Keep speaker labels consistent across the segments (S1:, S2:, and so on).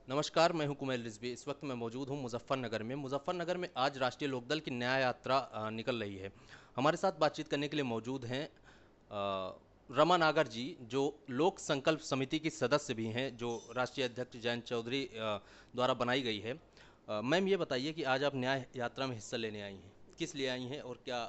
S1: नमस्कार, मैं हूं कुमैल रिजवी। इस वक्त मैं मौजूद हूं मुजफ्फरनगर में। मुजफ्फरनगर में आज राष्ट्रीय लोकदल की न्याय यात्रा निकल रही है। हमारे साथ बातचीत करने के लिए मौजूद हैं रमा नागर जी, जो लोक संकल्प समिति की सदस्य भी हैं, जो राष्ट्रीय अध्यक्ष जयंत चौधरी द्वारा बनाई गई है। मैम, ये बताइए कि आज आप न्याय यात्रा में हिस्सा लेने आई हैं, किस लिए आई हैं और क्या?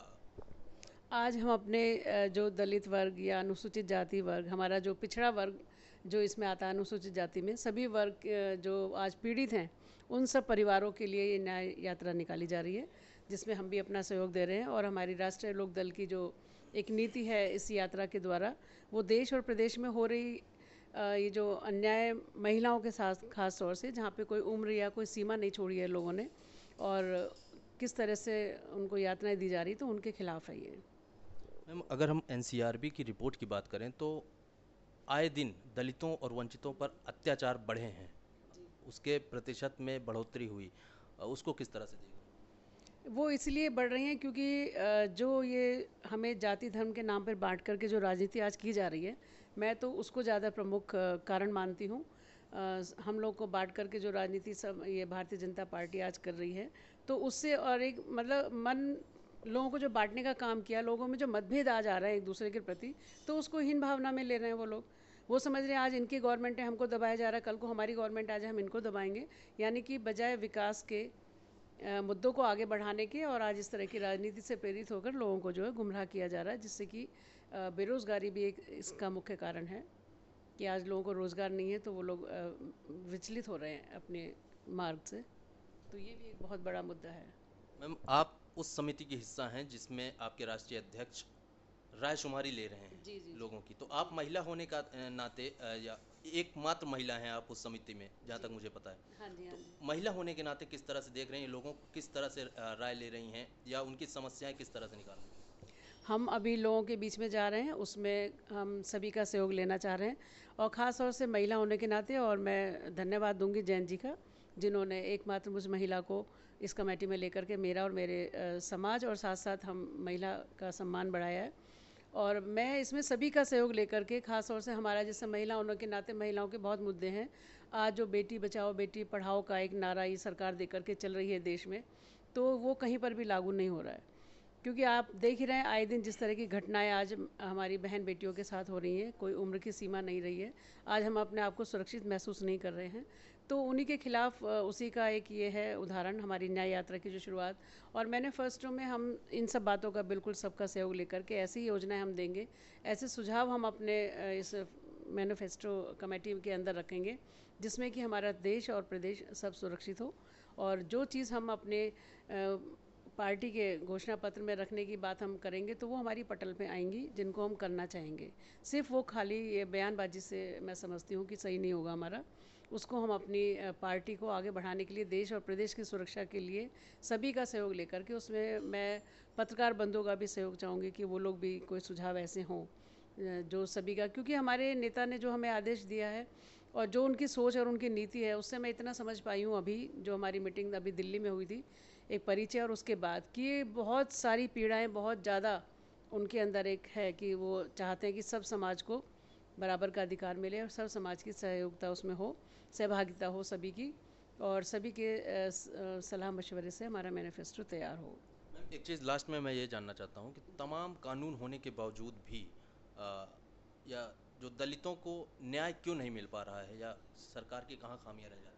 S2: आज हम अपने जो दलित वर्ग या अनुसूचित जाति वर्ग, हमारा जो पिछड़ा वर्ग जो इसमें आता है अनुसूचित जाति में, सभी वर्ग जो आज पीड़ित हैं, उन सब परिवारों के लिए ये न्याय यात्रा निकाली जा रही है, जिसमें हम भी अपना सहयोग दे रहे हैं। और हमारी राष्ट्रीय लोक दल की जो एक नीति है इस यात्रा के द्वारा, वो देश और प्रदेश में हो रही ये जो अन्याय महिलाओं के साथ खास तौर से, जहाँ पे कोई उम्र या कोई सीमा नहीं छोड़ी है लोगों ने, और किस तरह से उनको यातनाएं दी जा रही, तो उनके खिलाफ है ये।
S1: मैम, अगर हम एनसीआरबी की रिपोर्ट की बात करें तो आए दिन दलितों और वंचितों पर अत्याचार बढ़े हैं, उसके प्रतिशत में बढ़ोतरी हुई। उसको किस तरह से देखें?
S2: वो इसलिए बढ़ रही हैं क्योंकि जो ये हमें जाति धर्म के नाम पर बांट करके जो राजनीति आज की जा रही है, मैं तो उसको ज़्यादा प्रमुख कारण मानती हूँ। हम लोग को बांट करके जो राजनीति सब ये भारतीय जनता पार्टी आज कर रही है, तो उससे और एक मतलब मन लोगों को जो बांटने का काम किया, लोगों में जो मतभेद आ जा रहा है एक दूसरे के प्रति, तो उसको हीन भावना में ले रहे हैं वो लोग। वो समझ रहे हैं आज इनकी गवर्नमेंट है, हमको दबाया जा रहा है, कल को हमारी गवर्नमेंट आ जाए हम इनको दबाएंगे। यानी कि बजाय विकास के मुद्दों को आगे बढ़ाने के, और आज इस तरह की राजनीति से प्रेरित होकर लोगों को जो है गुमराह किया जा रहा है, जिससे कि बेरोज़गारी भी एक इसका मुख्य कारण है कि आज लोगों को रोज़गार नहीं है, तो वो लोग विचलित हो रहे हैं अपने मार्ग से। तो ये भी एक बहुत बड़ा मुद्दा है।
S1: मैम, आप उस समिति के हिस्सा हैं जिसमें आपके राष्ट्रीय अध्यक्ष रायशुमारी ले रहे हैं
S2: जी जी जी।
S1: लोगों की। तो आप महिला होने का नाते या एकमात्र महिला हैं आप उस समिति में, जहाँ
S2: जी
S1: तक मुझे पता है।
S2: हाँ जी हाँ
S1: तो
S2: जी।
S1: महिला होने के नाते किस तरह से देख रही हैं लोगों को, किस तरह से राय ले रही हैं, या उनकी समस्याएं किस तरह से निकाल रही हैं?
S2: हम अभी लोगों के बीच में जा रहे हैं, उसमें हम सभी का सहयोग लेना चाह रहे हैं, और ख़ास तौर से महिला होने के नाते। और मैं धन्यवाद दूंगी जैन जी का, जिन्होंने एकमात्र मुझ महिला को इस कमेटी में लेकर के मेरा और मेरे समाज और साथ साथ हम महिला का सम्मान बढ़ाया है। और मैं इसमें सभी का सहयोग लेकर के, ख़ास तौर से हमारा जैसे महिला होने के नाते महिलाओं के बहुत मुद्दे हैं। आज जो बेटी बचाओ बेटी पढ़ाओ का एक नारा ये सरकार दे करके चल रही है देश में, तो वो कहीं पर भी लागू नहीं हो रहा है। क्योंकि आप देख ही रहे हैं आए दिन जिस तरह की घटनाएं आज हमारी बहन बेटियों के साथ हो रही हैं, कोई उम्र की सीमा नहीं रही है। आज हम अपने आप को सुरक्षित महसूस नहीं कर रहे हैं, तो उन्हीं के खिलाफ उसी का एक ये है उदाहरण हमारी न्याय यात्रा की जो शुरुआत। और मैनिफेस्टो में हम इन सब बातों का बिल्कुल सबका सहयोग लेकर के ऐसी ही योजनाएं हम देंगे, ऐसे सुझाव हम अपने इस मैनिफेस्टो कमेटी के अंदर रखेंगे, जिसमें कि हमारा देश और प्रदेश सब सुरक्षित हो। और जो चीज़ हम अपने पार्टी के घोषणा पत्र में रखने की बात हम करेंगे, तो वो हमारी पटल पे आएंगी, जिनको हम करना चाहेंगे। सिर्फ वो खाली ये बयानबाजी से मैं समझती हूँ कि सही नहीं होगा हमारा। उसको हम अपनी पार्टी को आगे बढ़ाने के लिए, देश और प्रदेश की सुरक्षा के लिए सभी का सहयोग लेकर के, उसमें मैं पत्रकार बंधुओं का भी सहयोग चाहूँगी कि वो लोग भी कोई सुझाव ऐसे हों जो सभी का, क्योंकि हमारे नेता ने जो हमें आदेश दिया है और जो उनकी सोच और उनकी नीति है, उससे मैं इतना समझ पाई हूँ अभी जो हमारी मीटिंग अभी दिल्ली में हुई थी, एक परिचय और उसके बाद, कि बहुत सारी पीड़ाएं बहुत ज़्यादा उनके अंदर एक है कि वो चाहते हैं कि सब समाज को बराबर का अधिकार मिले और सब समाज की सहयोगिता उसमें हो, सहभागिता हो सभी की, और सभी के सलाह मशवरे से हमारा मैनिफेस्टो तैयार हो।
S1: मैम, एक चीज़ लास्ट में मैं ये जानना चाहता हूँ कि तमाम कानून होने के बावजूद भी या जो दलितों को न्याय क्यों नहीं मिल पा रहा है, या सरकार की कहाँ खामियां रह जाती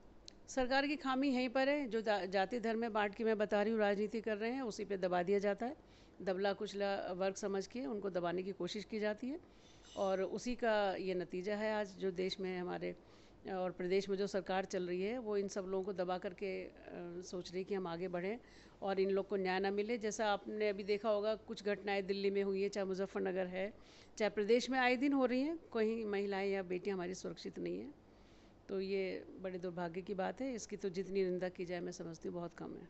S2: सरकार की खामी यहीं पर है, जो जाति धर्म में बांट के मैं बता रही हूँ राजनीति कर रहे हैं, उसी पे दबा दिया जाता है। दबला कुचला वर्ग समझ के उनको दबाने की कोशिश की जाती है, और उसी का ये नतीजा है आज जो देश में हमारे और प्रदेश में जो सरकार चल रही है, वो इन सब लोगों को दबा करके सोच रही है कि हम आगे बढ़ें और इन लोग को न्याय ना मिले। जैसा आपने अभी देखा होगा, कुछ घटनाएं दिल्ली में हुई है, चाहे मुजफ्फरनगर है, चाहे प्रदेश में आए दिन हो रही हैं, कोई महिलाएं या बेटियां हमारी सुरक्षित नहीं हैं। तो ये बड़े दुर्भाग्य की बात है, इसकी तो जितनी निंदा की जाए मैं समझती हूँ बहुत कम है।